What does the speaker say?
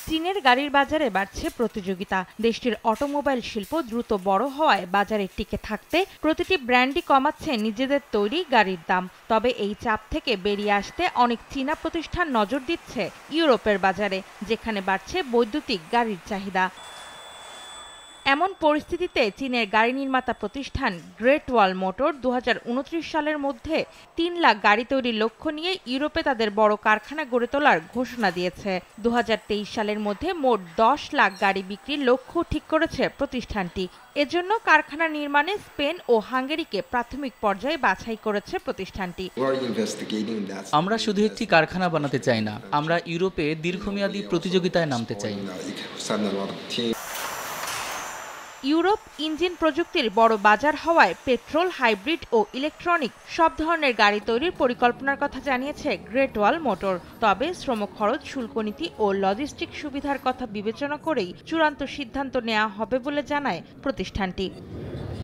চীনের গাড়ির বাজারে বাড়ছে প্রতিযোগিতা। দেশটির অটোমোবাইল শিল্প দ্রুত বড় হওয়ায় বাজারে টিকে থাকতে প্রতিটি ব্র্যান্ডই কমাচ্ছে নিজেদের তৈরি গাড়ির দাম। তবে এই চাপ থেকে বেরিয়ে আসতে অনেক চীনা প্রতিষ্ঠান নজর দিচ্ছে ইউরোপের বাজারে, যেখানে বাড়ছে বৈদ্যুতিক গাড়ির চাহিদা। এমন পরিস্থিতিতে চীনের গাড়ি নির্মাতা প্রতিষ্ঠান গ্রেট ওয়াল মোটর 2029 সালের মধ্যে 3 লাখ গাড়ি তৈরির লক্ষ্য নিয়ে ইউরোপে তাদের বড় কারখানা গড়ে তোলার ঘোষণা দিয়েছে। 2023 সালের মধ্যে মোট 10 লাখ গাড়ি বিক্রির লক্ষ্য ঠিক করেছে প্রতিষ্ঠানটি। এজন্য কারখানা নির্মাণে স্পেন ও হাঙ্গেরিকে প্রাথমিক পর্যায়ে বাছাই করেছে প্রতিষ্ঠানটি। আমরা শুধু একটি কারখানা বানাতে চাই না, আমরা ইউরোপে দীর্ঘমেয়াদী প্রতিযোগিতায় নামতে চাই। ইউরোপ ইঞ্জিন প্রযুক্তির বড় বাজার হওয়ায় পেট্রোল, হাইব্রিড ও ইলেকট্রনিক সব ধরনের গাড়ি তৈরির পরিকল্পনার কথা জানিয়েছে গ্রেট ওয়াল মোটর। তবে শ্রম খরচ, শুল্ক নীতি ও লজিস্টিক সুবিধার কথা বিবেচনা করেই চূড়ান্ত সিদ্ধান্ত নেওয়া হবে বলে জানায় প্রতিষ্ঠানটি।